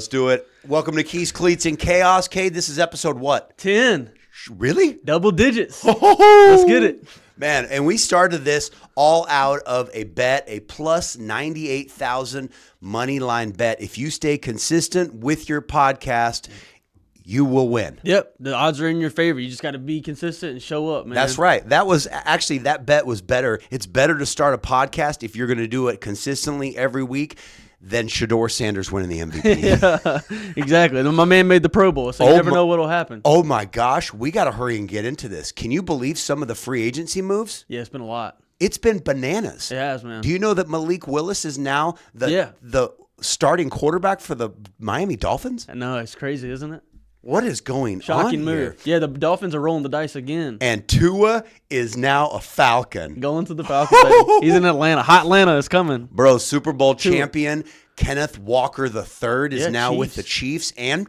Let's do it. Welcome to Keys, Cleats, and Chaos. Kay, this is episode what? 10. Really? Double digits. Let's get it. Man, and we started this all out of a bet, a plus 98,000 money line bet. If you stay consistent with your podcast, you will win. Yep. The odds are in your favor. You just got to be consistent and show up, man. That's right. That bet was better. It's better to start a podcast if you're going to do it consistently every week than Shedeur Sanders winning the MVP. Yeah, exactly. My man made the Pro Bowl, so you never know what'll happen. Oh my gosh, we got to hurry and get into this. Can you believe some of the free agency moves? Yeah, it's been a lot. It's been bananas. It has, man. Do you know that Malik Willis is now the starting quarterback for the Miami Dolphins? I know, it's crazy, isn't it? What is going Shocking on move. here? Yeah, the Dolphins are rolling the dice again. And Tua is now a Falcon. Going to the Falcons. Baby. He's in Atlanta. Hot Atlanta is coming. Bro, Super Bowl champion Kenneth Walker III is now with the Chiefs, and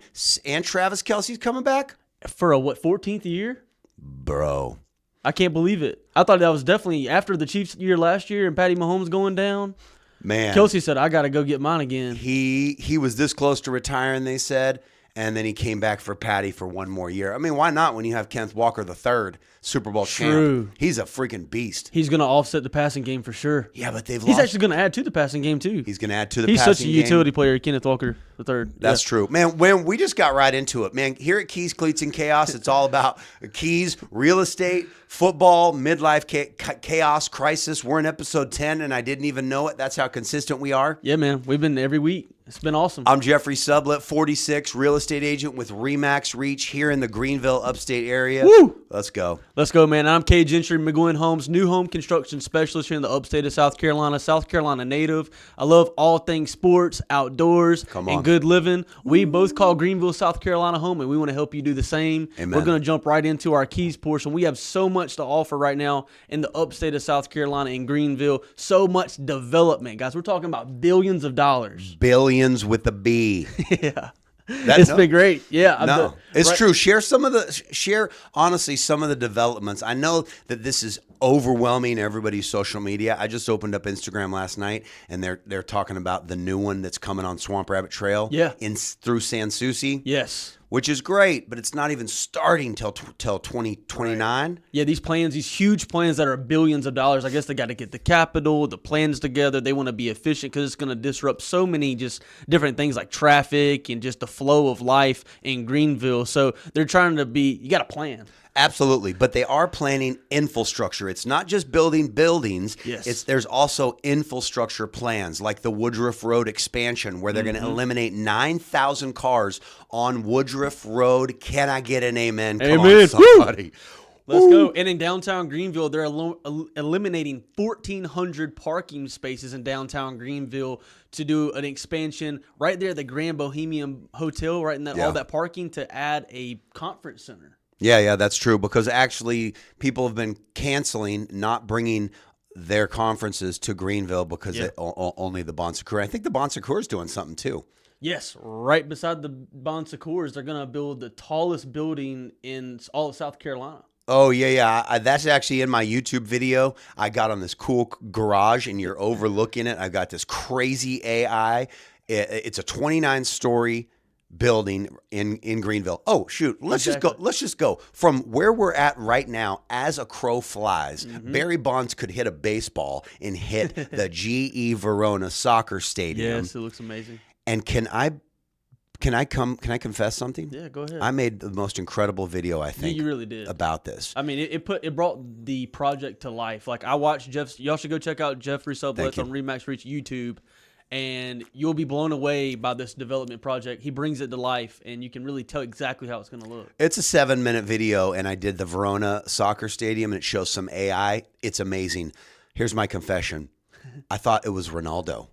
Travis Kelce's coming back for a 14th year? Bro, I can't believe it. I thought that was definitely after the Chiefs year last year and Patty Mahomes going down. Man, Kelce said, I got to go get mine again. He was this close to retiring, they said, and then he came back for Patty for one more year. I mean, why not when you have Kenneth Walker III, Super Bowl champ? He's a freaking beast. He's going to offset the passing game for sure. Yeah, but He's actually going to add to the passing game, too. He's going to add to the passing game. He's such a utility player, Kenneth Walker III. That's true. Man, when we just got right into it. Man, here at Keys, Cleats, and Chaos, it's all about keys, real estate, football, midlife chaos, crisis. We're in episode 10, and I didn't even know it. That's how consistent we are. Yeah, man. We've been every week. It's been awesome. I'm Jeffrey Sublett, 46, real estate agent with RE/MAX Reach here in the Greenville, Upstate area. Woo! Let's go. Let's go, man. I'm Kay Gentry, McGuinn Homes, new home construction specialist here in the Upstate of South Carolina native. I love all things sports, outdoors, and good living. We both call Greenville, South Carolina home, and we want to help you do the same. Amen. We're going to jump right into our keys portion. We have so much to offer right now in the Upstate of South Carolina in Greenville. So much development, guys. We're talking about billions of dollars. Billions with a B. Yeah. It's been great. Yeah. It's true. Share honestly some of the developments. I know that this is overwhelming everybody's social media. I just opened up Instagram last night, and they're talking about the new one that's coming on Swamp Rabbit Trail. Yeah. Through Sans Souci. Yes. Which is great, but it's not even starting till 2029. Yeah, these huge plans that are billions of dollars. I guess they got to get the capital, the plans together. They want to be efficient because it's going to disrupt so many just different things like traffic and just the flow of life in Greenville. So they're trying to you got to plan. Absolutely, but they are planning infrastructure. It's not just building buildings. Yes. There's also infrastructure plans like the Woodruff Road expansion where they're going to eliminate 9,000 cars on Woodruff Road. Can I get an amen? Amen. Come on, somebody. Let's go. And in downtown Greenville, they're eliminating 1,400 parking spaces in downtown Greenville to do an expansion right there at the Grand Bohemian Hotel, right in all that parking to add a conference center. Yeah, that's true because actually people have been canceling, not bringing their conferences to Greenville because only the Bon Secours. I think the Bon Secours is doing something too. Yes, right beside the Bon Secours, they're going to build the tallest building in all of South Carolina. Oh, yeah. That's actually in my YouTube video. I got on this cool garage, and you're overlooking it. I got this crazy AI. It's a 29-story building in Greenville. Oh, shoot. Let's just go from where we're at right now. As a crow flies, Barry Bonds could hit a baseball and hit the GE Verona soccer stadium. Yes, it looks amazing. And can I confess something? Yeah, go ahead. I made the most incredible video, I think. You really did. About this. I mean, it brought the project to life. Like I watched y'all should go check out Jeffrey Sublett on RE/MAX Reach YouTube. And you'll be blown away by this development project. He brings it to life, and you can really tell exactly how it's going to look. It's a 7-minute video, and I did the Verona soccer stadium, and it shows some AI. It's amazing. Here's my confession. I thought it was Ronaldo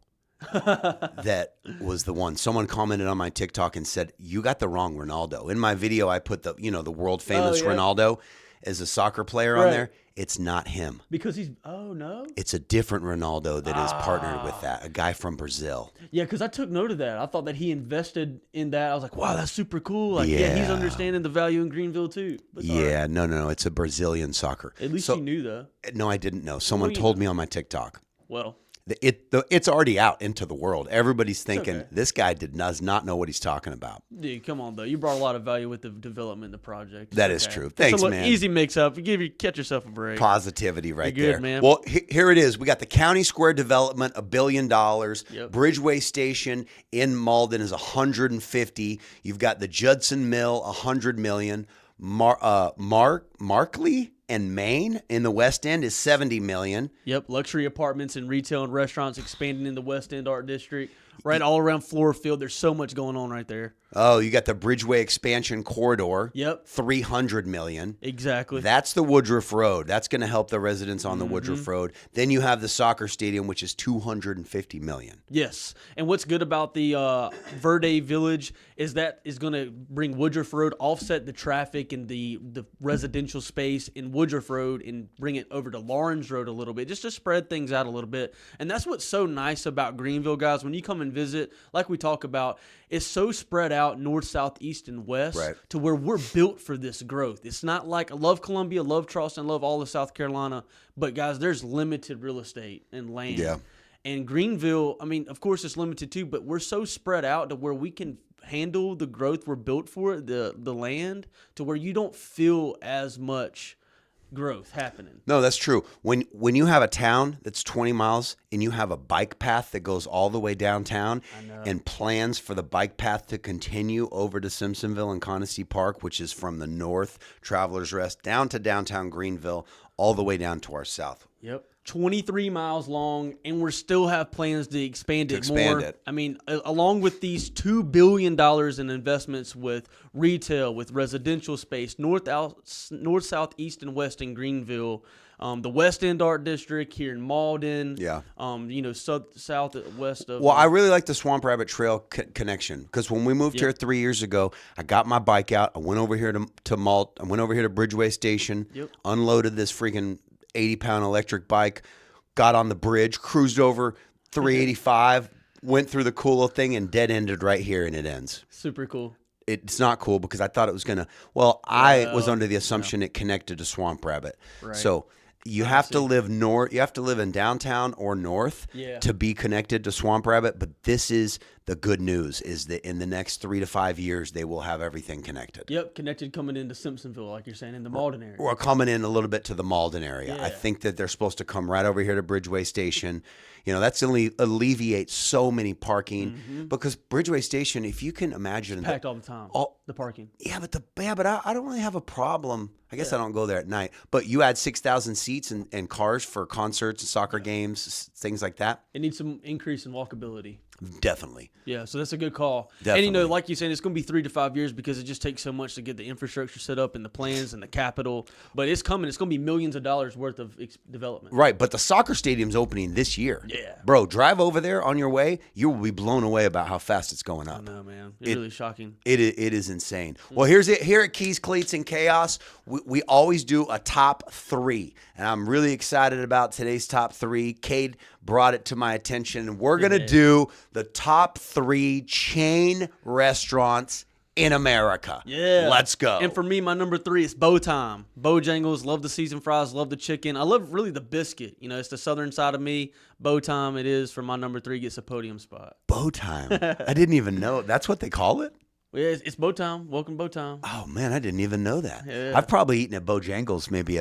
that was the one. Someone commented on my TikTok and said, you got the wrong Ronaldo. In my video, I put the world-famous Ronaldo as a soccer player on there. It's not him. Because no? It's a different Ronaldo that is partnered with that, a guy from Brazil. Yeah, because I took note of that. I thought that he invested in that. I was like, wow, that's super cool. Like, he's understanding the value in Greenville too. No, it's a Brazilian soccer. At least you knew, though. No, I didn't know. Someone told me on my TikTok. Well, It's already out into the world. Everybody's thinking okay. this guy does not know what he's talking about. Dude, come on though. You brought a lot of value with the development, of the project. That is true. Thanks, man. Easy mix up. Catch yourself a break. Positivity right You're good, there. man. Well, here it is. We got the County Square development, $1 billion. Yep. Bridgeway Station in Mauldin is 150. You've got the Judson Mill, 100 million. Markley and Maine in the West End is 70 million. Yep, luxury apartments and retail and restaurants expanding in the West End Art District. Right all around Floorfield. There's so much going on right there. Oh, you got the Bridgeway expansion corridor. Yep. 300 million. Exactly. That's the Woodruff Road. That's going to help the residents on the Woodruff Road. Then you have the soccer stadium, which is 250 million. Yes. And what's good about the Verde Village is that is going to bring Woodruff Road, offset the traffic and the residential space in Woodruff Road, and bring it over to Lawrence Road a little bit, just to spread things out a little bit. And that's what's so nice about Greenville, guys. When you come and visit, like we talk about, it's so spread out north, south, east, and west, right, to where we're built for this growth. It's not like I love Columbia, love Charleston, love all of South Carolina, but guys, there's limited real estate and land. Yeah. And Greenville, I mean, of course it's limited too, but we're so spread out to where we can handle the growth we're built for, the land, to where you don't feel as much growth happening. No, that's true. When you have a town that's 20 miles and you have a bike path that goes all the way downtown and plans for the bike path to continue over to Simpsonville and Conacy Park, which is from the north, Travelers Rest, down to downtown Greenville, all the way down to our south. Yep. 23 miles long, and we still have plans to expand it more. I mean, along with these $2 billion in investments with retail, with residential space, north, south, east, and west in Greenville, the West End Art District here in Mauldin, south, west of. Well, I really like the Swamp Rabbit Trail connection, because when we moved here 3 years ago, I got my bike out. I went over here to I went over here to Bridgeway Station, unloaded this freaking 80-pound electric bike, got on the bridge, cruised over 385, went through the cool little thing, and dead-ended right here, and it ends. Super cool. It's not cool because I thought it was going to – I was under the assumption it connected to Swamp Rabbit. Right. So you have to live north. You have to live in downtown or north to be connected to Swamp Rabbit, but this is – the good news is that in the next 3 to 5 years, they will have everything connected. Yep, connected coming into Simpsonville, like you're saying, in the Mauldin area. Or coming in a little bit to the Mauldin area. Yeah. I think that they're supposed to come right over here to Bridgeway Station. You know, that's only alleviates so many parking because Bridgeway Station, if you can imagine, it's packed all the time. The parking. Yeah, but I don't really have a problem. I guess I don't go there at night. But you add 6,000 seats and cars for concerts and soccer games, things like that. It needs some increase in walkability. Definitely. Yeah, so that's a good call. Definitely. And, like you're saying, it's going to be 3 to 5 years because it just takes so much to get the infrastructure set up and the plans and the capital. But it's coming. It's going to be millions of dollars worth of development. Right, but the soccer stadium's opening this year. Yeah. Bro, drive over there on your way. You will be blown away about how fast it's going up. I know, man. It's really shocking. It is insane. Well, here at Keys, Cleats, and Chaos, we always do a top 3. And I'm really excited about today's top 3. Cade brought it to my attention, and we're going to do the top 3 chain restaurants in America. Yeah. Let's go. And for me, my number 3 is Bow Time. Bojangles, love the seasoned fries, love the chicken. I love really the biscuit. You know, it's the southern side of me. Bow Time it is for my number 3, gets a podium spot. Bow Time. I didn't even know. That's what they call it? Yeah, it's Bow Time. Welcome to Bow Time. Oh, man, I didn't even know that. Yeah. I've probably eaten at Bojangles maybe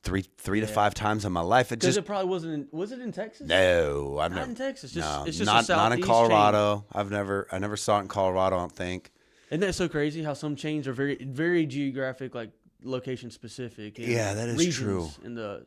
three to 5 times in my life. Because it probably wasn't. Was it in Texas? No, I've not never. in Texas. It's just not in Colorado. Chain. I never saw it in Colorado. I don't think. Isn't that so crazy? How some chains are very geographic, like location specific. Yeah, that is true. In the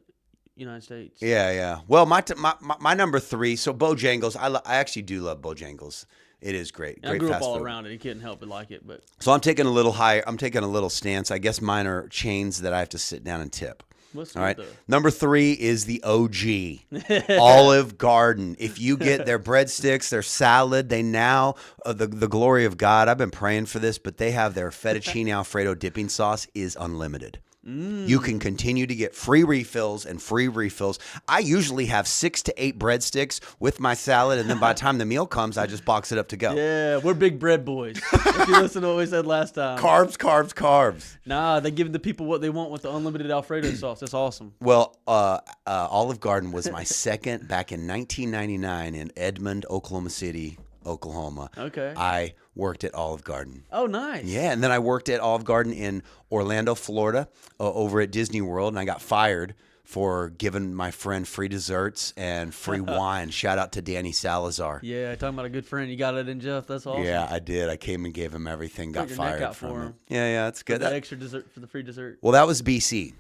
United States. Yeah. Well, my number 3. So Bojangles. I actually do love Bojangles. It is great. I grew up all around it. You couldn't help but like it. But so I'm taking a little higher. I'm taking a little stance. I guess mine are chains that I have to sit down and tip. All right. Number 3 is the OG, Olive Garden. If you get their breadsticks, their salad, they now, the glory of God, I've been praying for this, but they have their fettuccine Alfredo dipping sauce is unlimited. You can continue to get free refills and free refills. I usually have 6 to 8 breadsticks with my salad, and then by the time the meal comes, I just box it up to go. Yeah, we're big bread boys. If you listen to what we said last time. Carbs, carbs, carbs. Nah, they give the people what they want with the unlimited Alfredo sauce. That's awesome. Well, Olive Garden was my second back in 1999 in Edmond, Oklahoma City, Oklahoma. Okay. I worked at Olive Garden. Oh, nice. Yeah, and then I worked at Olive Garden in Orlando, Florida, over at Disney World, and I got fired for giving my friend free desserts and free wine. Shout out to Danny Salazar. Yeah, talking about a good friend. You got it in Jeff. That's awesome. Yeah, I did. I came and gave him everything, got Put your neck fired out from for it. him. Yeah, it's good. The extra dessert for the free dessert. Well, that was BC.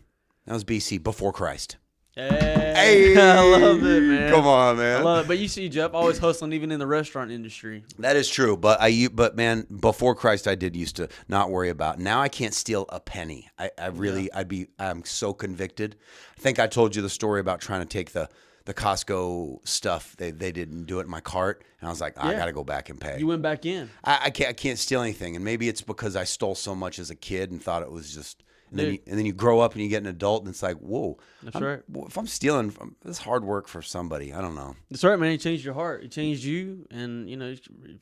That was BC, before Christ. Hey, I love it, man. Come on, man. I love it. But you see, Jeff, always hustling, even in the restaurant industry. That is true, but man, before Christ, I did used to not worry about. Now I can't steal a penny. I'm so convicted. I think I told you the story about trying to take the Costco stuff. They didn't do it in my cart, and I was like, I got to go back and pay. You went back in. I can't steal anything, and maybe it's because I stole so much as a kid and thought it was just. And then you grow up and you get an adult, and it's like, whoa. That's right. If I'm stealing, it's hard work for somebody. I don't know. That's right, man. It changed your heart. It changed you, and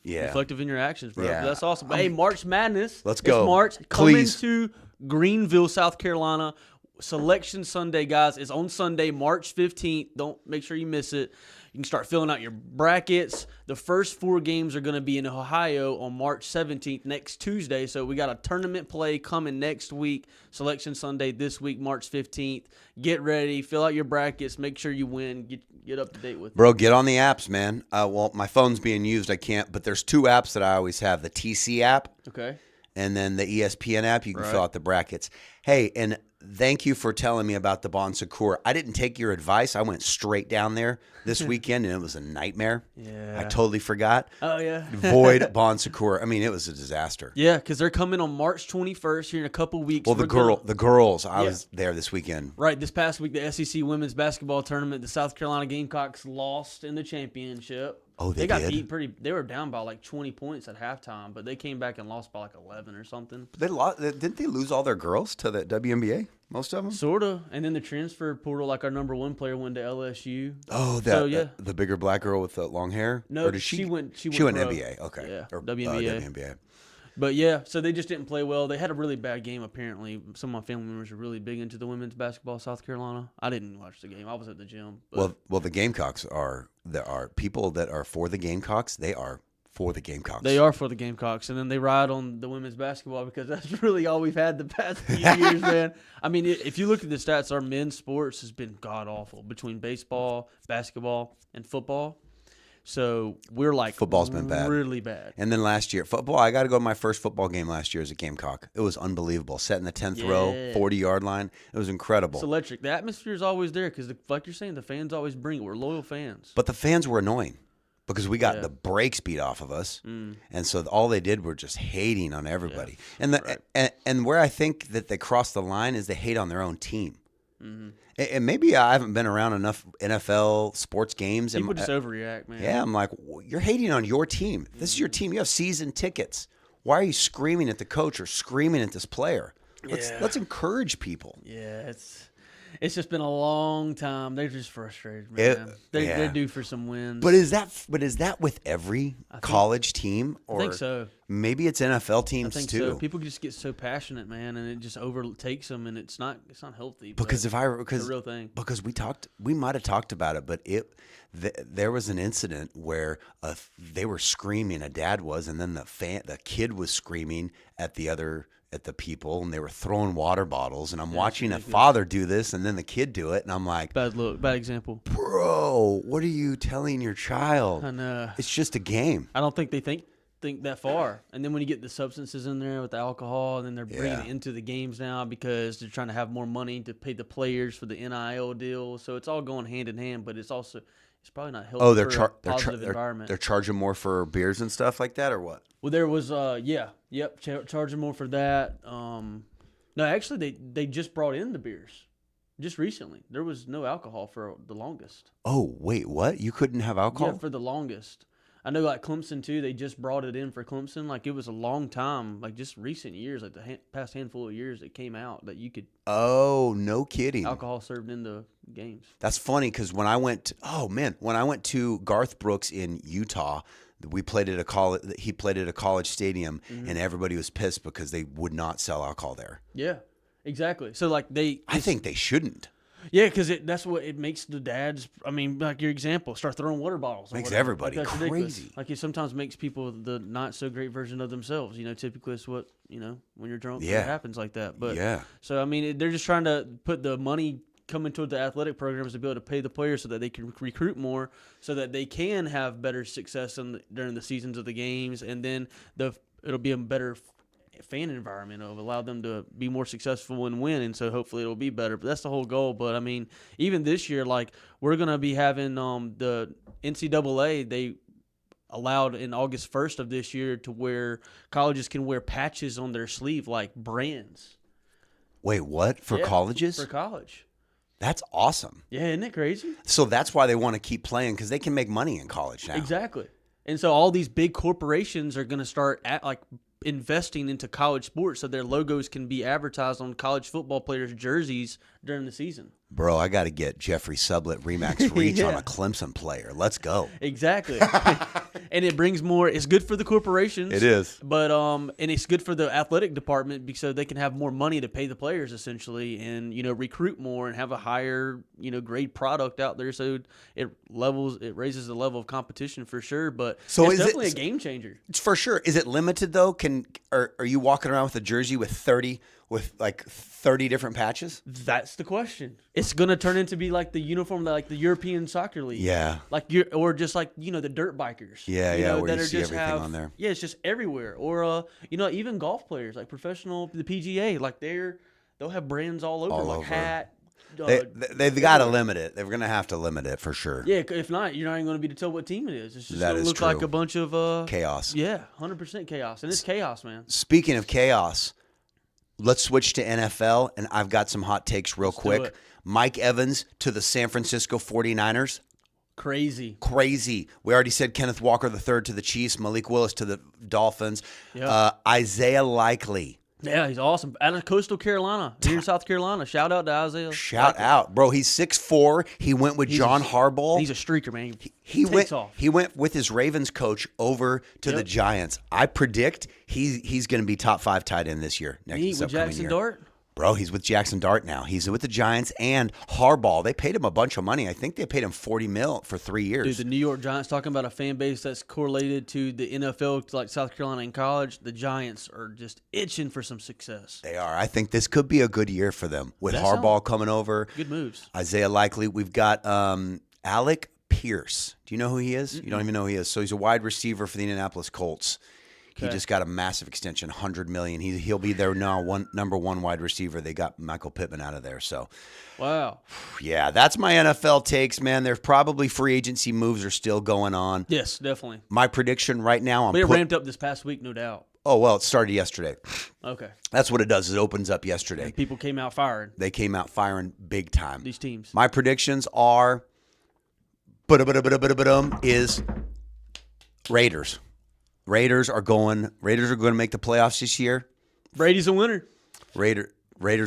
reflective in your actions, bro. Yeah. That's awesome. But hey, March Madness. Let's go. It's March. Coming Please. to Greenville, South Carolina. Selection Sunday, guys. It's on Sunday, March 15th. Don't make sure you miss it. You can start filling out your brackets. The first 4 games are going to be in Ohio on March 17th, next Tuesday. So we got a tournament play coming next week. Selection Sunday this week, March 15th. Get ready. Fill out your brackets. Make sure you win. Get up to date with it. Bro, get on the apps, man. Well, my phone's being used. I can't. But there's 2 apps that I always have. The TC app. Okay. And then the ESPN app. You can fill out the brackets. Hey, and thank you for telling me about the Bon Secours. I didn't take your advice. I went straight down there this weekend, and it was a nightmare. Yeah. I totally forgot. Oh, yeah. Void Bon Secours. I mean, it was a disaster. Yeah, because they're coming on March 21st here in a couple weeks. Well, the girls. I was there this weekend. Right. This past week, the SEC women's basketball tournament, the South Carolina Gamecocks lost in the championship. Oh, they got did? beat pretty. They were down by like 20 points at halftime, but they came back and lost by like 11 or something. Didn't they lose all their girls to the WNBA? Most of them? Sort of. And then the transfer portal, like our number 1 player went to LSU. Oh, the bigger black girl with the long hair? No, or did she went pro. NBA. Okay. Yeah, Or, WNBA. WNBA. But yeah, so they just didn't play well. They had a really bad game, apparently. Some of my family members are really big into the women's basketball in South Carolina. I didn't watch the game. I was at the gym. Well, the Gamecocks there are people that are for the Gamecocks. They are for the Gamecocks. They are for the Gamecocks, and then they ride on the women's basketball because that's really all we've had the past few years, man. I mean, if you look at the stats, our men's sports has been god-awful between baseball, basketball, and football. So we're like football's been bad, really bad. And then last year, football. I got to go to my first football game last year as a Gamecock. It was unbelievable. Set in the 10th row, 40-yard line. It was incredible. It's electric. The atmosphere is always there because, like you're saying, the fans always bring it. We're loyal fans. But the fans were annoying because we got the brakes beat off of us, and so all they did were just hating on everybody. And where I think that they crossed the line is they hate on their own team. Mm-hmm. And maybe I haven't been around enough NFL sports games. People just overreact, man. Yeah, I'm like, you're hating on your team. This is your team. You have season tickets. Why are you screaming at the coach or screaming at this player? Let's encourage people. Yeah, it's just been a long time. They're just frustrated, man. They're due for some wins. But is that with every college team? Or I think so. Maybe it's NFL teams I think too. So. People just get so passionate, man, and it just overtakes them, and it's not healthy. Because it's a real thing. Because we might have talked about it, but there was an incident where they were screaming. A dad was, and then the kid was screaming at the people, and they were throwing water bottles, and I'm watching a father do this and then the kid do it, and I'm like, bad example. Bro, what are you telling your child? I know. It's just a game. I don't think they think that far. And then when you get the substances in there with the alcohol, and then they're bringing it into the games now because they're trying to have more money to pay the players for the NIL deal. So it's all going hand in hand, but it's probably not healthy for a positive environment. They're charging more for beers and stuff like that, or what? Well, there was charging more for that. No, actually, they just brought in the beers just recently. There was no alcohol for the longest. Oh, wait, what? You couldn't have alcohol? Yeah, for the longest. I know like Clemson too. They just brought it in for Clemson. Like it was a long time, like just recent years, like the past handful of years, it came out that you could. Oh, no kidding. Alcohol served in the games. That's funny because when I went to Garth Brooks in Utah, we played at a college. He played at a college stadium, and everybody was pissed because they would not sell alcohol there. Yeah, exactly. So like I think they shouldn't. Yeah, because that's what it makes the dads. I mean, like your example, start throwing water bottles. Makes everybody that's crazy. Ridiculous. Like it sometimes makes people the not so great version of themselves. Typically it's what when you're drunk, it happens like that. But so I mean, they're just trying to put the money coming toward the athletic programs to be able to pay the players so that they can recruit more, so that they can have better success during the seasons of the games, and then it'll be a better fan environment. It'll allow them to be more successful and win, and so hopefully it'll be better. But that's the whole goal. But I mean, even this year, like we're gonna be having the NCAA. They allowed in August 1st of this year to where colleges can wear patches on their sleeve like brands. Wait, what? For colleges? For college. That's awesome. Yeah, isn't it crazy? So that's why they want to keep playing, because they can make money in college now. Exactly. And so all these big corporations are going to start investing into college sports so their logos can be advertised on college football players' jerseys during the season. Bro, I got to get Jeffrey Sublett Remax Reach on a Clemson player. Let's go. Exactly. And it brings more. It's good for the corporations. It is. But and it's good for the athletic department because they can have more money to pay the players essentially, and recruit more and have a higher grade product out there. So it raises the level of competition for sure. But it's definitely a game changer. It's for sure. Is it limited though? Are you walking around with a jersey with 30 different patches? That's the question. It's gonna turn into be like the uniform that like the European Soccer League. Yeah. Or just like the dirt bikers. Yeah, where you see everything on there. Yeah, it's just everywhere. Or even golf players like the PGA, like they'll have brands all over, hat. They've got to limit it. They're going to have to limit it for sure. Yeah, if not, you're not even going to be able to tell what team it is. It's just going to look true. like a bunch of chaos. Yeah, 100% chaos, and it's chaos, man. Speaking of chaos, let's switch to NFL, and I've got some hot takes real quick. Mike Evans to the San Francisco 49ers. Crazy. We already said Kenneth Walker III to the Chiefs, Malik Willis to the Dolphins. Yeah. Isaiah Likely. Yeah, he's awesome. Out of Coastal Carolina, here in South Carolina. Shout out to Isaiah. Shout out. Bro, he's 6'4". He went with John Harbaugh. He's a streaker, man. He went with his Ravens coach over to the Giants. I predict he's going to be top 5 tight end this year. With Jackson Dart? Bro, he's with Jackson Dart now. He's with the Giants and Harbaugh. They paid him a bunch of money. I think they paid him $40 million for 3 years. Dude, the New York Giants, talking about a fan base that's correlated to the NFL, like South Carolina in college, the Giants are just itching for some success. They are. I think this could be a good year for them with Harbaugh coming over. Good moves. Isaiah Likely. We've got Alec Pierce. Do you know who he is? Mm-mm. You don't even know who he is. So he's a wide receiver for the Indianapolis Colts. He just got a massive extension, $100 million. He'll be their number one wide receiver. They got Michael Pittman out of there. So, wow. Yeah, that's my NFL takes, man. There's probably free agency moves are still going on. Yes, definitely. My prediction right now, it ramped up this past week, no doubt. Oh, well, it started yesterday. Okay. That's what it does. It opens up yesterday. And people came out firing. They came out firing big time. These teams. My predictions are is Raiders. Raiders are going to make the playoffs this year. Brady's a winner. Raiders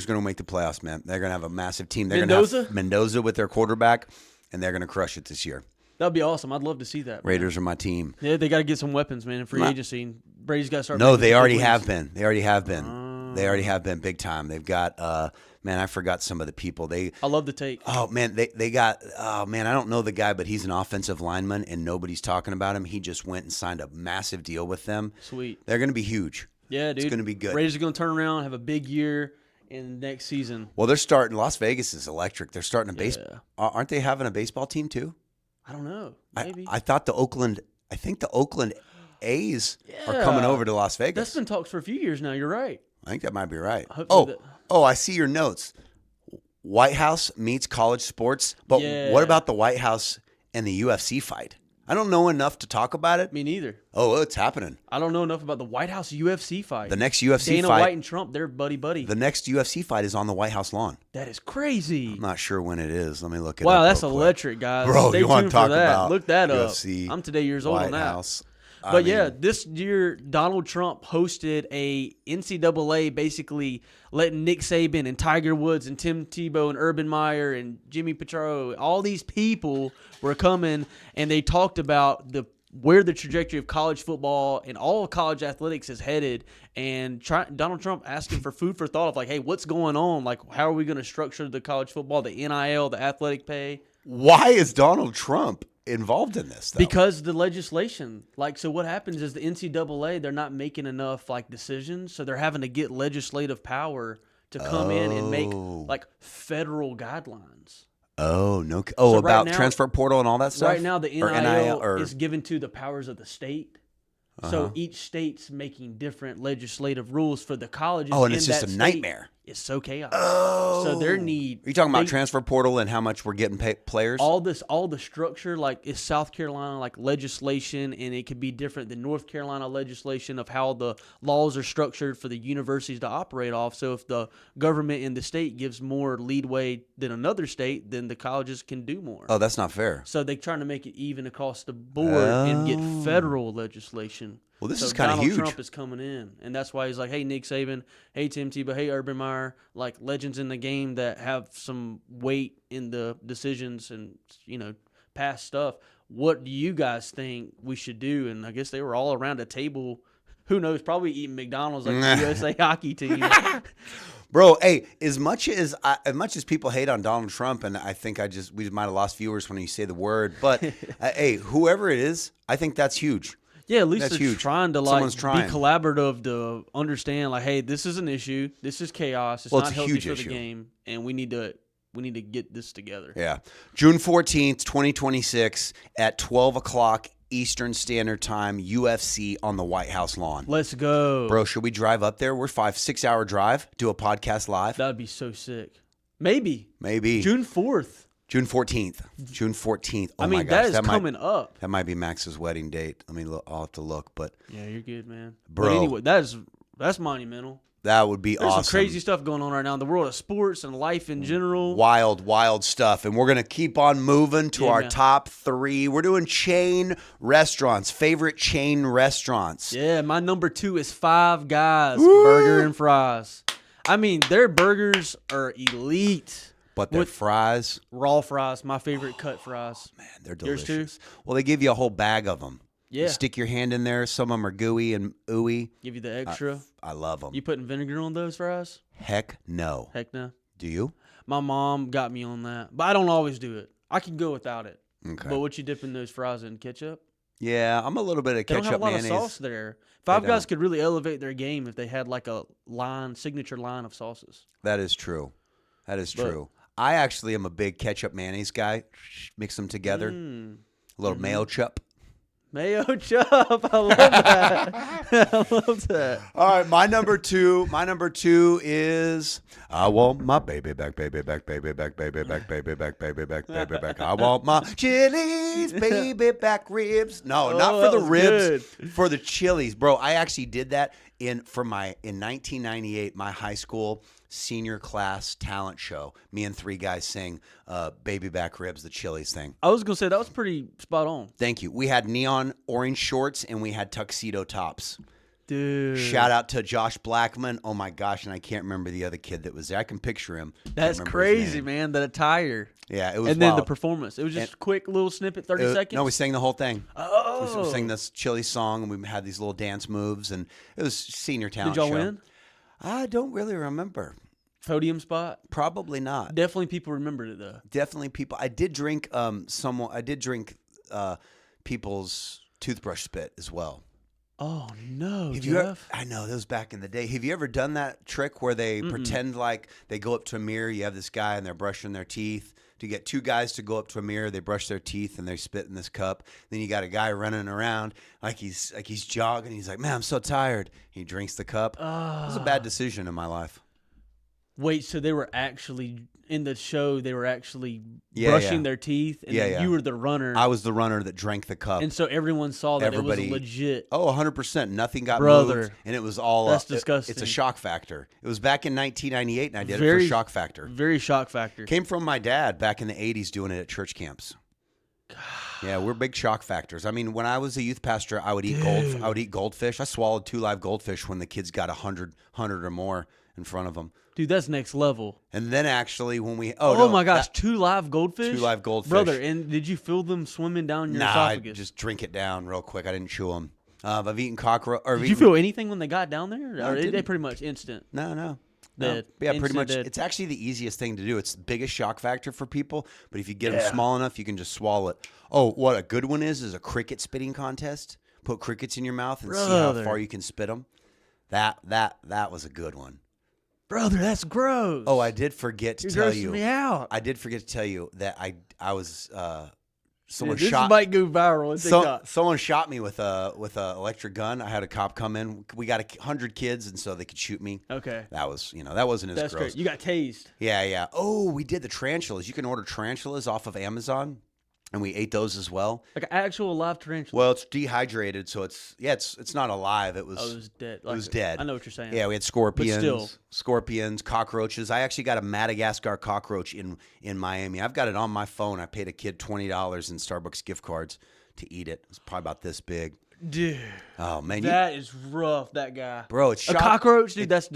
going to make the playoffs, man. They're going to have a massive team. They're Mendoza? going to have Mendoza with their quarterback, and they're going to crush it this year. That'd be awesome. I'd love to see that. Raiders are my team. Yeah, they got to get some weapons, man, in free agency. Brady's got to start. No, they already have been. They already have been big time. They've got man, I forgot some of the people. I love the take. Oh man, they got I don't know the guy, but he's an offensive lineman and nobody's talking about him. He just went and signed a massive deal with them. Sweet. They're going to be huge. Yeah, dude. It's going to be good. Raiders are going to turn around, have a big year in next season. Well, they're starting. Las Vegas is electric. They're starting a baseball. Aren't they having a baseball team too? I don't know. Maybe. I thought the Oakland A's are coming over to Las Vegas. That's been talks for a few years now. You're right. I think that might be right. I see your notes. White House meets college sports, but what about the White House and the UFC fight? I don't know enough to talk about it. Me neither. Oh, it's happening. I don't know enough about the White House UFC fight. The next UFC Dana fight. White and Trump, they're buddy. The next UFC fight is on the White House lawn. That is crazy. I'm not sure when it is. Let me look it up. Wow, that's real quick. electric, guys. Bro, Stay you want to tuned talk for that. about Look that UFC, up. I'm today years old White on that. House. But yeah, this year Donald Trump hosted a NCAA, basically letting Nick Saban and Tiger Woods and Tim Tebow and Urban Meyer and Jimmy Petro, all these people were coming, and they talked about where the trajectory of college football and all of college athletics is headed, and Donald Trump asking for food for thought of like, hey, what's going on? Like, how are we going to structure the college football, the NIL, the athletic pay? Why is Donald Trump involved in this, though? Because the legislation, like, so what happens is the NCAA, they're not making enough like decisions, so they're having to get legislative power to come in and make like federal guidelines. Oh, no. Oh, So about right now- transfer portal and all that stuff? Right now, the Or NIL is given to the powers of the state. So each state's making different legislative rules for the colleges. Oh, and in it's just that a state. nightmare. It's so chaotic. Oh. So their need. Are you talking about they- transfer portal and how much we're getting players? all the structure, like is South Carolina like legislation, and it could be different than North Carolina legislation of how the laws are structured for the universities to operate off. So if the government in the state gives more leadway than another state, then the colleges can do more. Oh, that's not fair. So they're trying to make it even across the board and get federal legislation. Well, this So is kind of huge. Donald Trump is coming in, and that's why he's like, "Hey, Nick Saban, hey Tim Tebow, hey Urban Meyer, like legends in the game that have some weight in the decisions and past stuff. What do you guys think we should do?" And I guess they were all around a table. Who knows? Probably eating McDonald's like the USA hockey team. Bro, hey, as much as people hate on Donald Trump, and I think we might have lost viewers when you say the word, but hey, whoever it is, I think that's huge. Yeah, at least That's they're huge. trying to Someone's be trying. collaborative to understand, like, hey, this is an issue. This is chaos. It's Well, not it's a healthy huge for issue. the game, and we need to get this together. Yeah. June 14th, 2026 at 12 o'clock Eastern Standard Time, UFC on the White House lawn. Let's go. Bro, should we drive up there? We're 5-6 hour drive, do a podcast live. That'd be so sick. Maybe. Maybe. June 4th. June 14th. June 14th. Oh I mean, my gosh. that is coming up. That might be Max's wedding date. Let me look. I'll have to look, but Yeah, you're good, man. Bro. But anyway, that's monumental. that would be There's awesome. some crazy stuff going on right now in the world of sports and life in general. Wild stuff. And we're going to keep on moving to Yeah, our man. top 3. We're doing chain restaurants, favorite chain restaurants. Yeah, my number 2 is Five Guys Burger and Fries. I mean, their burgers are elite. But their fries, Raw fries, my favorite cut fries. man, they're Yours too? delicious. Well, they give you a whole bag of them. Yeah. You stick your hand in there. Some of them are gooey and ooey. Give you the extra. I love them. You putting vinegar on those fries? Heck no. Heck no. Do you? My mom got me on that, but I don't always do it. I can go without it. Okay. But what you dipping those fries in? Ketchup? Yeah, I'm a little bit of They don't have ketchup a lot mayonnaise. of sauce there. Five They Guys don't. could really elevate their game if they had like a signature line of sauces. That is true. That is But- true. I actually am a big ketchup mayonnaise guy. Mix them together. A little mayo chup. Mayo chup. I love that. I love that. All right, my number two is I want my baby back, baby back, baby back, baby back, baby back, baby back, baby back. I want my Chili's baby back ribs. No, not for that the was ribs, good. for the Chili's, bro. I actually did that in 1998, my high school senior class talent show. Me and 3 guys sang baby back ribs, the Chili's thing. I was going to say that was pretty spot on. Thank you. We had neon orange shorts and we had tuxedo tops. Dude. Shout out to Josh Blackman. Oh my gosh, and I can't remember the other kid that was there. I can picture him. That's Can't remember his crazy, name. man. That attire. Yeah, it was And then the wild. performance. It was just a quick little snippet, 30 seconds. No, we sang the whole thing. Oh. We sang this Chili song, and we had these little dance moves, and it was senior talent Did y'all show. win? I don't really remember. Podium spot? Probably not. Definitely people remembered it, though. Definitely people. I did drink people's toothbrush spit as well. Oh, no, Have you ever, Jeff. I know, that was back in the day. Have you ever done that trick where they pretend like they go up to a mirror, you have this guy and they're brushing their teeth? To get 2 guys to go up to a mirror, they brush their teeth and they spit in this cup. Then you got a guy running around like he's jogging. He's like, man, I'm so tired. He drinks the cup. It was a bad decision in my life. Wait, so they were actually in the show? They were actually Yeah, brushing yeah. their teeth, and Yeah, then yeah. you were the runner, I was the runner that drank the cup. and so everyone saw that Everybody, it was legit. Oh, 100%. Nothing got Brother, moved, and it was all that's it's disgusting. a shock factor. It was back in 1998, and I did it Very for shock factor. Very shock factor. Came from my dad back in the 80s doing it at church camps. Yeah, we're big shock factors. I mean, when I was a youth pastor, I would eat goldfish. I swallowed 2 live goldfish when the kids got 100 or more in front of them. Dude, that's next level. And then actually when we Oh my gosh, 2 live goldfish? 2 live goldfish. Brother, and did you feel them swimming down your esophagus? I just drink it down real quick. I didn't chew them. I've eaten cockroach. Did you feel anything when they got down there? No, Or I they didn't. pretty much instant? No. Dead. Yeah, pretty Instant much. dead. It's actually the easiest thing to do. It's the biggest shock factor for people, but if you get them small enough, you can just swallow it. Oh, what a good one is a cricket spitting contest. Put crickets in your mouth and see how far you can spit them. That was a good one. Brother, that's gross. Oh, I did forget to You're tell grossing you. me out. I did forget to tell you that I was someone Dude, shot. This might go viral on TikTok. Someone shot me with a electric gun. I had a cop come in. We got 100 kids, and so they could shoot me. Okay. That was that wasn't as That's gross. great. You got tased. Yeah. Oh, we did the tarantulas. You can order tarantulas off of Amazon, and we ate those as well. Like an actual live tarantula. Well, it's dehydrated, so it's not alive. It was. Oh, it was dead. It was dead. I know what you're saying. Yeah, we had scorpions, cockroaches. I actually got a Madagascar cockroach in Miami. I've got it on my phone. I paid a kid $20 in Starbucks gift cards to eat it. It's probably about this big. Dude. Oh man, That is rough, that guy. Bro, it's a cockroach, dude, that's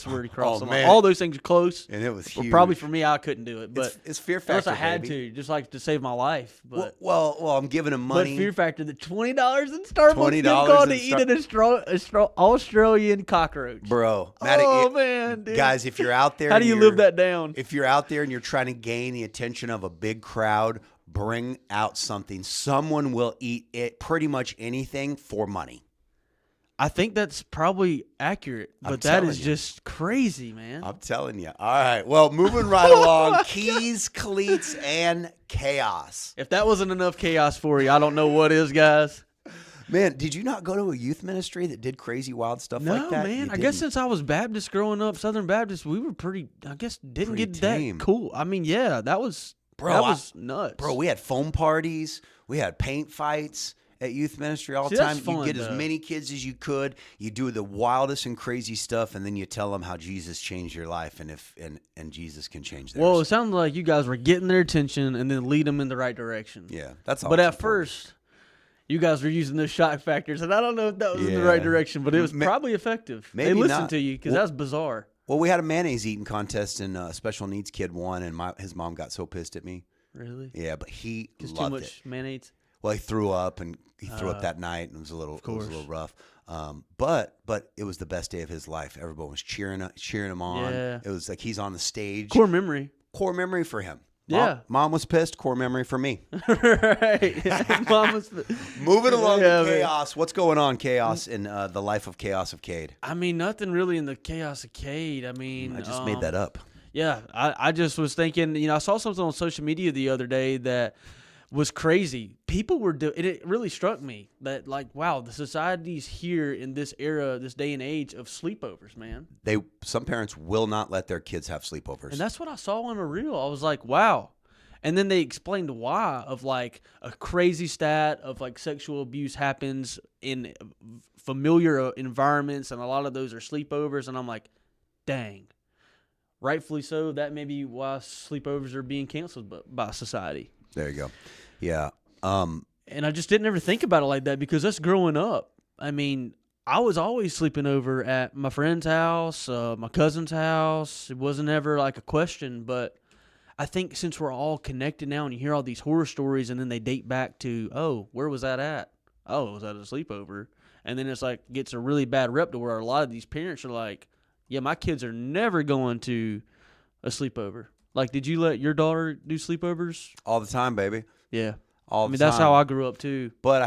where he crossed the line. man. All those things are close. And it was But huge. probably for me, I couldn't do it. But it's fear factor. unless I had baby. to, just like to save my life. But Well, I'm giving him but money. fear factor, the $20 in Starbucks $20 gift card to in eat an Australian cockroach. Bro, Oh man, dude. guys, if you're out there, How and do you you're- live that down? If you're out there and you're trying to gain the attention of a big crowd, bring out something. Someone will eat it, pretty much anything for money. I think that's probably accurate, but that is just crazy, man. I'm telling you. All right. Well, moving right along. Keys, cleats, and chaos. If that wasn't enough chaos for you, I don't know what is, guys. Man, did you not go to a youth ministry that did crazy, wild stuff No, like that? man. You I guess didn't. since I was Baptist growing up, Southern Baptist, we were didn't Pretty get tame. that cool. I mean, yeah, that was nuts. Bro, we had foam parties. We had paint fights at youth ministry all the See, that's time. You fun, get as though. many kids as you could. You do the wildest and crazy stuff, and then you tell them how Jesus changed your life, and Jesus can change theirs. Well, it sounded like you guys were getting their attention and then lead them in the right direction. yeah, that's all. But at first, you guys were using those shock factors, and I don't know if that was in the Yeah. right direction, but it was probably effective. They maybe listened not. to you because Well- that's bizarre. Well, we had a mayonnaise eating contest, and a special needs kid won, and his mom got so pissed at me. Really? Yeah, but he Just loved too it. much mayonnaise? Well, he threw up, and he threw up that night, and it was a little rough. But it was the best day of his life. Everyone was cheering him on. Yeah. It was like he's on the stage. Core memory. Core memory for him. Yeah. Mom was pissed. Core memory for me. Right. Mama's. Moving along Yeah, to man. chaos. What's going on, chaos, in the life of Chaos of Cade? I mean, nothing really in the chaos of Cade. I mean, I just made that up. Yeah, I just was thinking, I saw something on social media the other day that was crazy. People were it really struck me that, like, wow, the society's here in this era, this day and age of sleepovers, man. Some parents will not let their kids have sleepovers. And that's what I saw on a reel. I was like, wow. And then they explained why, of like a crazy stat of like sexual abuse happens in familiar environments, and a lot of those are sleepovers. And I'm like, dang. Rightfully so. That may be why sleepovers are being canceled by society. There you go. Yeah. And I just didn't ever think about it like that because us growing up, I mean, I was always sleeping over at my friend's house, my cousin's house. It wasn't ever like a question, but I think since we're all connected now and you hear all these horror stories and then they date back to, oh, where was that at? Oh, it was at a sleepover. And then it's like gets a really bad rep to where a lot of these parents are like, yeah, my kids are never going to a sleepover. Like, did you let your daughter do sleepovers? All the time, baby. Yeah. All I mean, the time. that's how I grew up too. But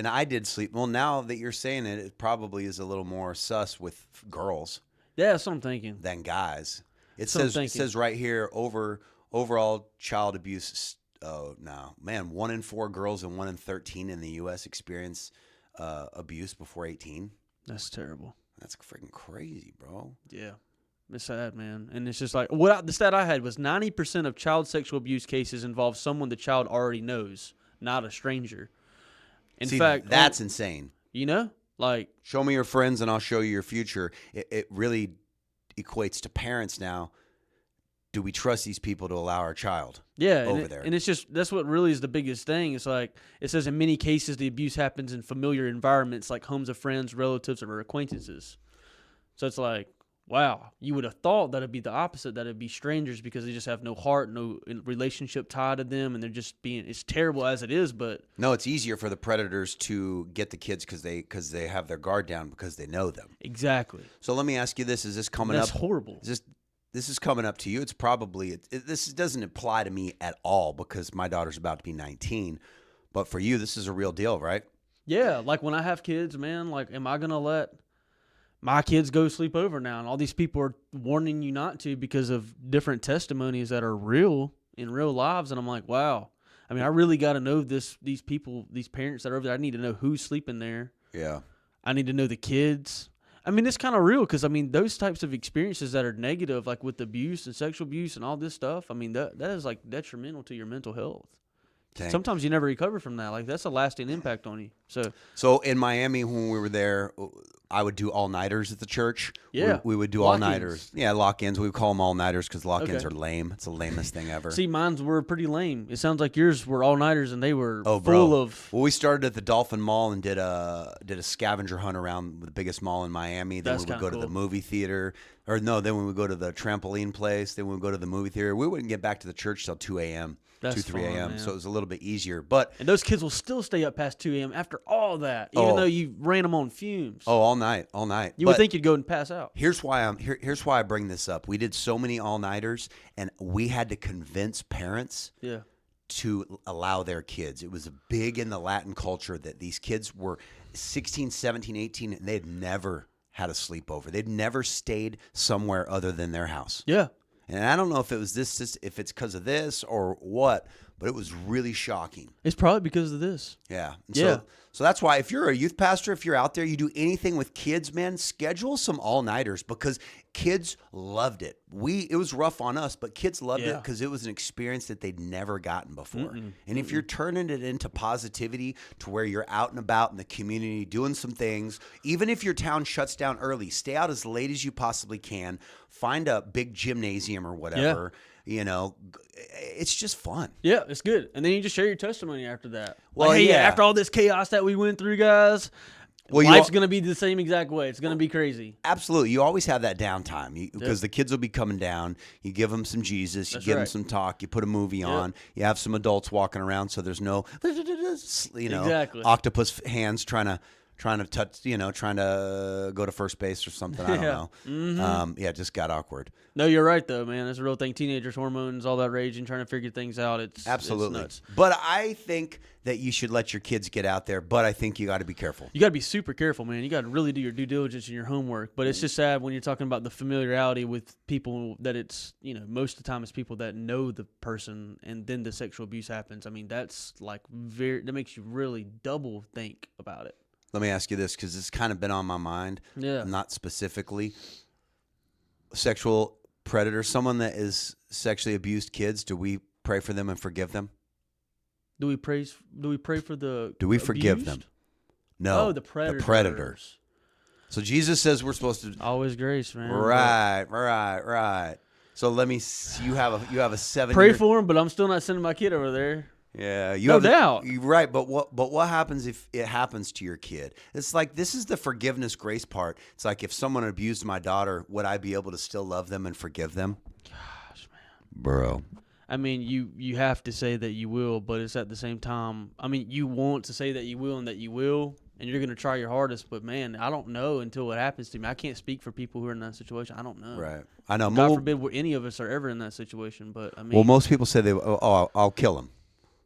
I did sleep. Well, now that you're saying it, it probably is a little more sus with girls Yeah, that's what I'm thinking. than guys. It So I'm says thinking. right here overall child abuse. Oh no, man! 1 in 4 girls and 1 in 13 in the U.S. experience abuse before 18. That's terrible. That's freaking crazy, bro. Yeah. It's sad, man. And it's just like, the stat I had was 90% of child sexual abuse cases involve someone the child already knows, not a stranger. In fact, that's insane. You know, like, show me your friends and I'll show you your future. It really equates to parents now. Do we trust these people to allow our child over there? And it's just, that's what really is the biggest thing. It's like, it says in many cases the abuse happens in familiar environments like homes of friends, relatives, or acquaintances. So it's like, wow, you would have thought that it'd be the opposite, that it'd be strangers because they just have no heart, no relationship tied to them, and they're just being, it's terrible as it is, but. No, it's easier for the predators to get the kids because they have their guard down because they know them. Exactly. So let me ask you this, is this coming up? That's horrible. This is coming up to you. It's probably, this doesn't apply to me at all because my daughter's about to be 19, but for you, this is a real deal, right? Yeah, like when I have kids, man, like, am I going to let my kids go sleep over now? And all these people are warning you not to because of different testimonies that are real in real lives. And I'm like, wow. I mean, I really got to know these people, these parents that are over there. I need to know who's sleeping there. Yeah. I need to know the kids. I mean, it's kind of real because, I mean, those types of experiences that are negative, like with abuse and sexual abuse and all this stuff, I mean, that is like detrimental to your mental health. Dang. Sometimes you never recover from that. Like, that's a lasting impact on you. So in Miami, when we were there, I would do all-nighters at the church. Yeah. We would do all-nighters. Yeah, lock-ins. We would call them all-nighters because lock-ins are lame. It's the lamest thing ever. See, mines were pretty lame. It sounds like yours were all-nighters and they were full of... Well, we started at the Dolphin Mall and did a scavenger hunt around the biggest mall in Miami. Then we would go to the movie theater. Or no, then we would go to the trampoline place. Then we would go to the movie theater. We wouldn't get back to the church till 2 a.m. That's 3 a.m. Man. So it was a little bit easier. And those kids will still stay up past 2 a.m. after all that, even though you ran them on fumes. Oh, all night. You would think you'd go and pass out. Here's why I bring this up. We did so many all-nighters, and we had to convince parents to allow their kids. It was big in the Latin culture that these kids were 16, 17, 18, and they had never had a sleepover. They'd never stayed somewhere other than their house. Yeah. And I don't know if it was if it's because of this or what, but it was really shocking. It's probably because of this. Yeah. So that's why if you're a youth pastor, if you're out there, you do anything with kids, man, schedule some all-nighters because kids loved it. It was rough on us, but kids loved it because it was an experience that they'd never gotten before. And if you're turning it into positivity to where you're out and about in the community doing some things, even if your town shuts down early, stay out as late as you possibly can, find a big gymnasium or whatever. Yeah. You know, it's just fun. Yeah, it's good. And then you just share your testimony after that. Well, like, hey, after all this chaos that we went through, guys, life's going to be the same exact way. It's going to be crazy. Absolutely. You always have that downtime because the kids will be coming down. You give them some Jesus. You give them some talk. You put a movie on. You have some adults walking around so there's no, octopus hands trying to touch, trying to go to first base or something. I don't know. Mm-hmm. It just got awkward. No, you're right, though, man. It's a real thing. Teenagers, hormones, all that rage and trying to figure things out. Absolutely. It's nuts. But I think that you should let your kids get out there, but I think you got to be careful. You got to be super careful, man. You got to really do your due diligence and your homework. But it's just sad when you're talking about the familiarity with people that it's, most of the time it's people that know the person and then the sexual abuse happens. I mean, that's like that makes you really double think about it. Let me ask you this because it's kind of been on my mind. Yeah. Not specifically. Sexual predator, someone that is sexually abused kids, do we pray for them and forgive them? Do we pray for the Do we abused? forgive them? No. Oh, the predators. The predators. So Jesus says we're supposed to always grace, man. Right. So let me you have a 7 Pray for him, but I'm still not sending my kid over there. Yeah, no doubt. You're right, but what happens if it happens to your kid? It's like this is the forgiveness grace part. It's like if someone abused my daughter, would I be able to still love them and forgive them? Gosh, man. Bro. I mean, you have to say that you will, but it's at the same time, I mean, you want to say that you will and that you will, and you're going to try your hardest, but man, I don't know until it happens to me. I can't speak for people who are in that situation. I don't know. Right. I know. God forbid any of us are ever in that situation, but I mean. Well, most people say I'll kill him.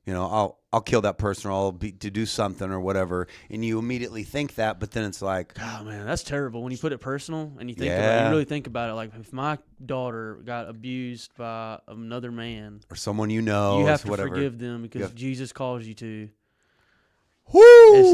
I'll kill that person or I'll to do something or whatever. And you immediately think that, but then it's like, oh man, that's terrible. When you put it personal and you think about it, you really think about it. Like if my daughter got abused by another man or someone you have to whatever. forgive them because Jesus calls you to. Woo!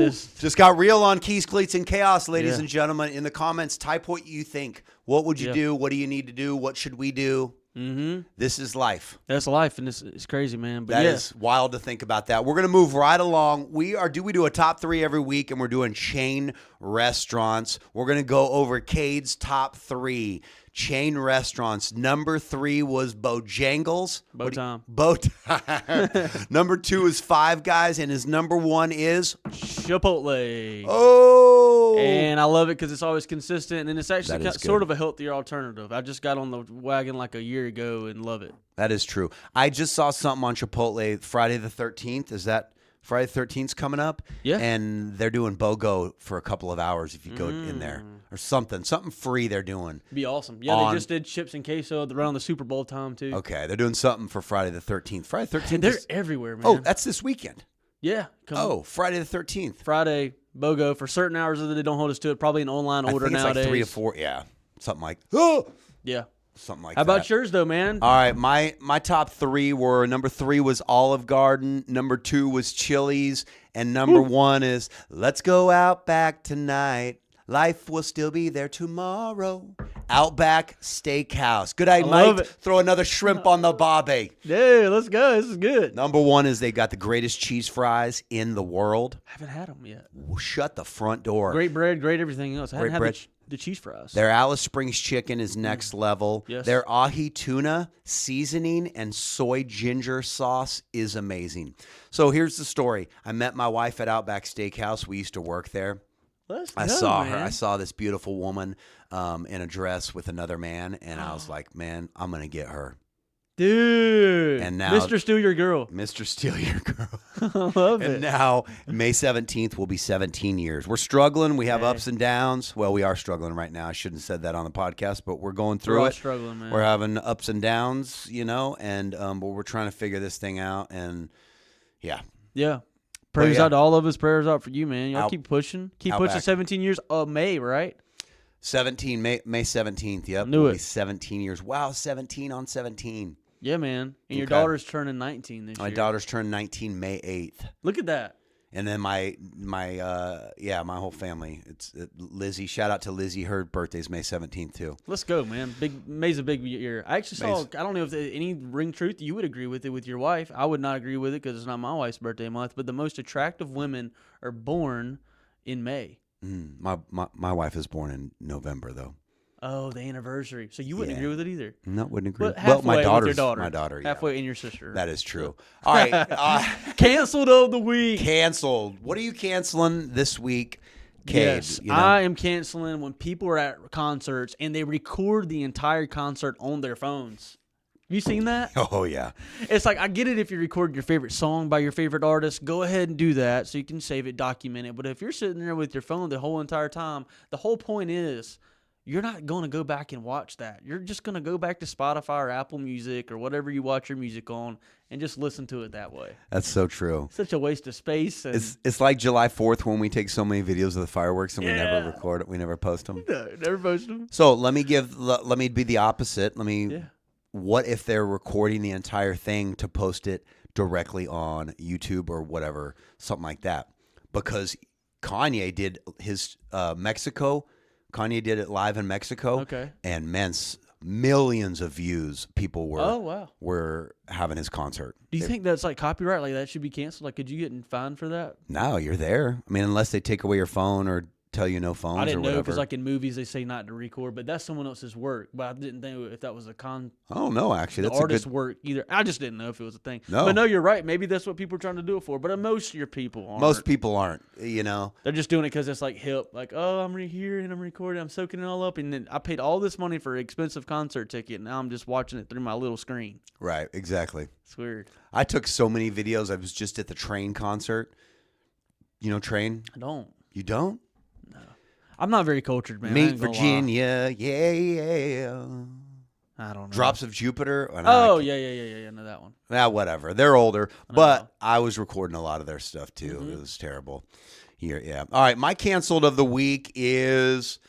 It's just got real on Keys, Cleats, and Chaos, ladies Yeah. and gentlemen. In the comments, type what you think. What would you do? What do you need to do? What should we do? Mm-hmm. This is life. That's life, and it's crazy, man. But That is wild to think about that. We're going to move right along. We do a top 3 every week, and we're doing chain restaurants. We're going to go over Cade's top 3 chain restaurants. Number 3 was Bojangles. Bowtime. Bowtime. Number 2 is Five Guys, and his number 1 is Chipotle. Oh. And I love it because it's always consistent, and it's actually That is sort of a healthier alternative. I just got on the wagon like a year ago and love it. That is true. I just saw something on Chipotle Friday the 13th. Is that Friday the 13th's coming up? Yeah. And they're doing BOGO for a couple of hours if you go in there. Or something free they're doing. Be awesome. Yeah, they just did chips and queso around the Super Bowl time, too. Okay, they're doing something for Friday the 13th. Friday the 13th And they're everywhere, man. Oh, that's this weekend. Yeah. Friday the 13th. Friday, BOGO, for certain hours that they don't hold us to it. Probably an online order I think it's nowadays. like 3 or 4. Yeah, something like Yeah. something like How that. about yours, though, man? All right, my top 3 were, number 3 was Olive Garden, number 2 was Chili's, and number 1 is Let's Go Out Back Tonight. Life will still be there tomorrow. Outback Steakhouse. Good night, love Mike. it. Throw another shrimp on the barbie. Yeah, let's go. This is good. Number 1 is they got the greatest cheese fries in the world. Haven't had them yet. Shut the front door. Great bread, great everything else. I haven't Great had bread. the cheese fries. Their Alice Springs chicken is next level. Yes. Their ahi tuna seasoning and soy ginger sauce is amazing. So here's the story. I met my wife at Outback Steakhouse. We used to work there. I saw her. I saw this beautiful woman in a dress with another man, and I was like, man, I'm going to get her. Dude. And now, Mr. Steal Your Girl. Mr. Steal Your Girl. I love And it. now, May 17th will be 17 years. We're struggling. We have Hey. ups and downs. Well, we are struggling right now. I shouldn't have said that on the podcast, but we're going We're through all it. struggling, man. We're having ups and downs, and but we're trying to figure this thing out. And yeah, Yeah. Prayers yeah. out to all of us. Prayers out for you, man. Y'all Out- keep pushing. Keep Outback. pushing. 17 years of May, right? 17 May 17th. Yep, Knew will it. be 17 years. Wow, 17 on 17. Yeah, man. And your Okay. daughter's turning 19 this My year. daughter's turned 19 May 8th. Look at that. And then my whole family. It's Lizzie. Shout out to Lizzie. Her birthday's May 17th too. Let's go, man. May's a big year. I actually saw, May's- I don't know if there's any ring truth you would agree with it with your wife. I would not agree with it because it's not my wife's birthday month, but the most attractive women are born in May. My wife is born in November though. Oh, the anniversary. So you wouldn't Yeah. agree with it either. No, wouldn't agree. But Well, halfway with your daughter. My daughter. Yeah. Halfway in your sister. That is true. All right. Canceled of the week. Canceled. What are you canceling this week, Cade? Yes, I am canceling when people are at concerts and they record the entire concert on their phones. Have you seen that? Oh yeah. It's like, I get it if you record your favorite song by your favorite artist. Go ahead and do that so you can save it, document it. But if you're sitting there with your phone the whole entire time, the whole point is you're not going to go back and watch that. You're just going to go back to Spotify or Apple Music or whatever you watch your music on and just listen to it that way. That's so true. Such a waste of space. And It's like July 4th when we take so many videos of the fireworks and we never Yeah. record it. We never post them. no, never post them. So let me be the opposite. Yeah. What if they're recording the entire thing to post it directly on YouTube or whatever, something like that? Because Kanye did his Mexico. Kanye did it live in Mexico. Okay. And millions of views. People Oh, wow. were having his concert. Do you think that's like copyright? Like that should be canceled? Like, could you get fined for that? No, you're there. I mean, unless they take away your phone or tell you no phones I didn't or know whatever. because like in movies they say not to record, but that's someone else's work. But I didn't know if that was I don't know, actually. the That's a artist's good. work either. I just didn't know if it was a thing. No. But no, you're right. Maybe that's what people are trying to do it for. But most of your people aren't. Most people aren't, They're just doing it because it's like hip. Like, oh, I'm here and I'm recording. I'm soaking it all up. And then I paid all this money for an expensive concert ticket. And now I'm just watching it through my little screen. Right, exactly. It's weird. I took so many videos. I was just at the Train concert. You know Train? I don't. You don't? I'm not very cultured, man. I Meet ain't gonna lie. Virginia, yeah. I don't know. Drops of Jupiter. And Oh, yeah. I know that one. whatever. They're older, know. but I was recording a lot of their stuff too. Mm-hmm. It was terrible. Here, yeah. All right, my canceled of the week is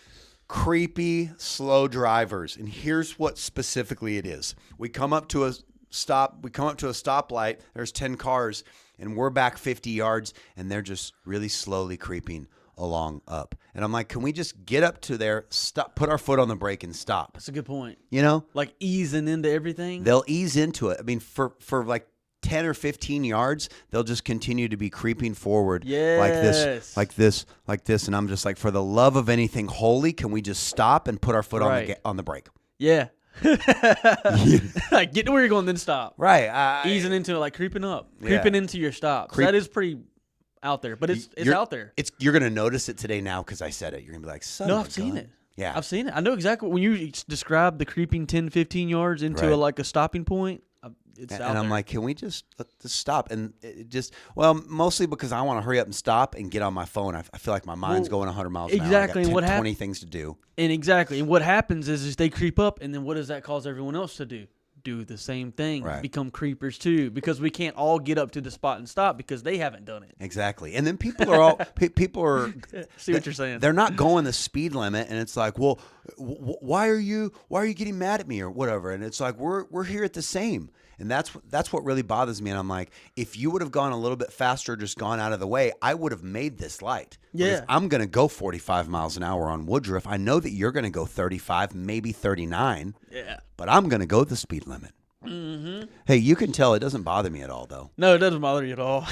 creepy slow drivers, and here's what specifically it is. We come up to a stop. We come up to a stoplight. There's 10 cars, and we're back 50 yards, and they're just really slowly creeping along up. And I'm like, can we just get up to there, stop, put our foot on the brake, and stop? That's a good point. You know, Like easing into everything. they'll ease into it. I mean, for like 10 or 15 yards, they'll just continue to be creeping forward Yes. like this. And I'm just like, for the love of anything holy, can we just stop and put our foot Right. on the brake? Yeah. Like get to where you're going, then stop. Right. Easing into it, like creeping up, Yeah. creeping into your stops. That is pretty out there, but it's out there. You're gonna notice it today now because I said it. You're gonna be like, son No, of a I've seen gun. it. Yeah, I've seen it. I know exactly when you describe the creeping 10, 15 yards into Right. like a stopping point. It's out and I'm there. like, can we just let this stop? And it just, well, mostly because I want to hurry up and stop and get on my phone. I feel like my mind's going 100 miles an hour. exactly, I and got what 20 things to do. And what happens is they creep up, and then what does that cause everyone else to do? Do the same thing, Right. become creepers too, because we can't all get up to the spot and stop because they haven't done it. Exactly. And then people are all people are See what you're saying? They're not going the speed limit, and it's like, well, why are you getting mad at me or whatever? And it's like we're here at the same. And that's what really bothers me. And I'm like, if you would have gone a little bit faster, just gone out of the way, I would have made this light. Yeah. Because I'm going to go 45 miles an hour on Woodruff. I know that you're going to go 35, maybe 39. Yeah. But I'm going to go the speed limit. Mm-hmm. Hey, you can tell it doesn't bother me at all, though. No, it doesn't bother you at all.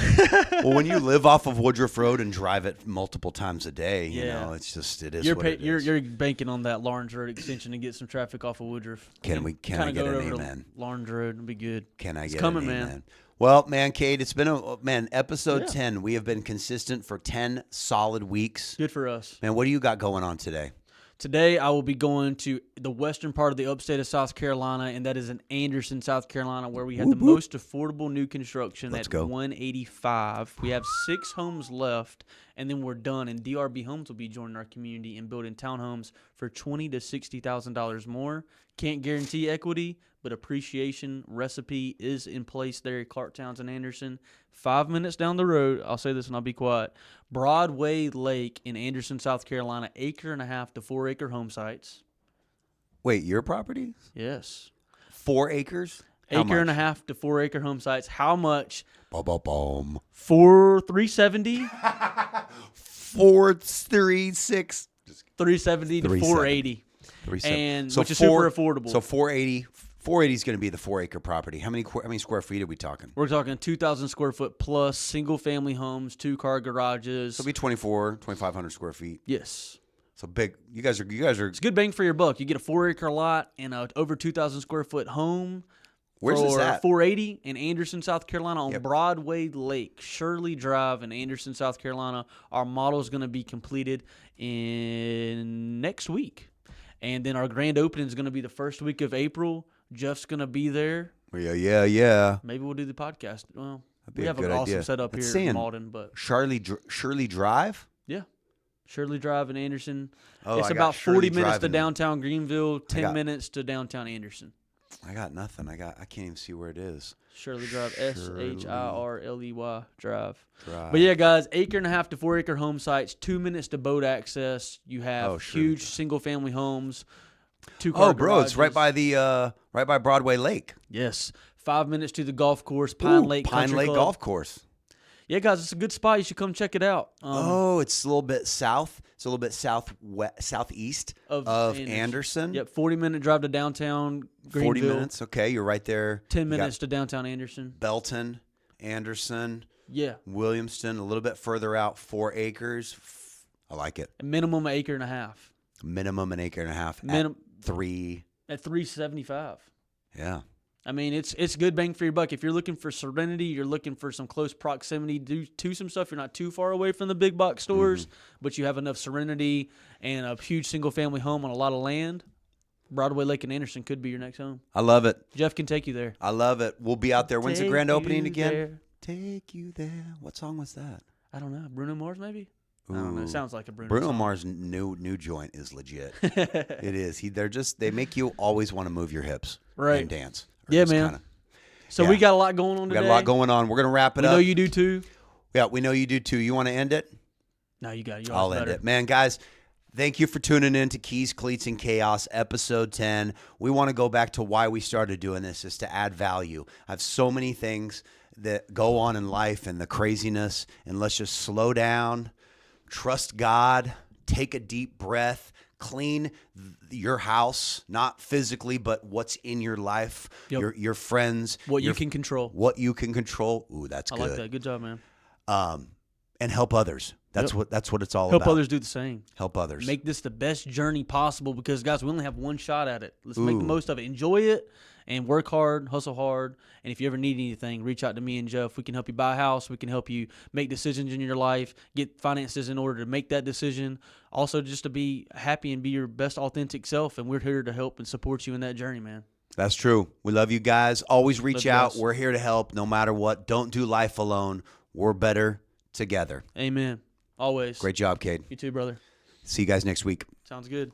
Well, when you live off of Woodruff Road and drive it multiple times a day, you Yeah. know, it's just, it is You're what it is. you're banking on that Lawrence Road extension to get some traffic off of Woodruff. Can I get an over amen? to Lawrence Road and be good. Can I It's get coming, an man. amen? Well, man, Cade, it's been episode Yeah. 10. We have been consistent for 10 solid weeks. Good for us. Man, what do you got going on today? Today, I will be going to the western part of the upstate of South Carolina, and that is in Anderson, South Carolina, where we have the most affordable new construction Let's at go. 185. We have 6 homes left, and then we're done. And DRB Homes will be joining our community and building townhomes for $20,000 to $60,000 more. Can't guarantee equity, but appreciation recipe is in place there at Clark Towns and Anderson. 5 minutes down the road, I'll say this and I'll be quiet. Broadway Lake in Anderson, South Carolina, 1.5 to 4 acre home sites. Wait, your property? Yes. 4 acres? How Acre and a much? half to 4 acre home sites. How much? Boom. For $370, 436. $370 to $480, 370. and which is super affordable. So 480 is going to be the 4 acre property. How many square feet are we talking? We're talking 2,000 square foot plus single family homes, 2-car garages. So it'll be 2,500 square feet. Yes. So big. You guys are. It's good bang for your buck. You get a 4 acre lot and a over 2,000 square foot home. Where's for this at? $480 in Anderson, South Carolina on Yep. Broadway Lake, Shirley Drive in Anderson, South Carolina. Our model is going to be completed in next week. And then our grand opening is going to be the first week of April. Jeff's going to be there. Yeah. Maybe we'll do the podcast. Well, That'd be we a have an good awesome idea. setup Let's here see in in Mauldin, but Shirley Drive. yeah. Shirley Drive in Anderson. Oh, It's I got about Shirley 40 minutes Drive to in- downtown Greenville, 10 got- minutes to downtown Anderson. I got nothing. I can't even see where it is. Shirley Drive, Shirley Shirley Drive. Drive. But yeah, guys, 1.5 to 4 acre home sites, 2 minutes to boat access. You have Oh, Shirley huge Drive. single family homes, 2-car Oh, bro, it's right garages. by right by Broadway Lake. Yes, 5 minutes to the golf course, Pine Lake Country Club. Golf Course. Yeah, guys, it's a good spot. You should come check it out. It's a little bit south. It's a little bit southeast of Anderson. Yep, 40-minute drive to downtown Greenville. 40 minutes. Okay, you're right there. 10 You got minutes to downtown Anderson. Belton, Anderson, Yeah, Williamston, a little bit further out, 4 acres. I like it. a minimum 1.5 acres. Minimum an acre and a half. Minim- At 3. At $375. Yeah. I mean, it's good bang for your buck. If you're looking for serenity, you're looking for some close proximity to some stuff. You're not too far away from the big box stores, but you have enough serenity and a huge single-family home on a lot of land. Broadway Lake and Anderson could be your next home. I love it. Jeff can take you there. I love it. We'll be out there. When's the Take grand opening you again? there. Take you there. What song was that? I don't know. Bruno Mars, maybe? I don't know. Ooh. It sounds like a Bruno Bruno song. Mars' new joint is legit. It is. They make you always want to move your hips Right. and dance. Or Yeah, just man. kinda- So Yeah. we got a lot going on We today. got a lot going on. We're gonna wrap it We up. know you do too. Yeah, we know you do too. You want to end it? No, you got it. I'll end it, man. Guys, Thank you for tuning in to Keys, Cleats, and Chaos, episode 10. We want to go back to why we started doing this, is to add value. I have so many things that go on in life and the craziness, and let's just slow down, trust God, take a deep breath, clean your house, not physically, but what's in your life, your friends. What you can control. What you can control. Ooh, that's good. I like that. Good job, man. And help others. That's what it's all Help about. others do the same. Help others. Make this the best journey possible because, guys, we only have one shot at it. Let's make the most of it. Enjoy it and work hard, hustle hard. And if you ever need anything, reach out to me and Jeff. We can help you buy a house. We can help you make decisions in your life, get finances in order to make that decision. Also, just to be happy and be your best authentic self. And we're here to help and support you in that journey, man. That's true. We love you guys. Always reach out. Guys. We're here to help no matter what. Don't do life alone. We're better together. Amen. Always. Great job, Cade. You too, brother. See you guys next week. Sounds good.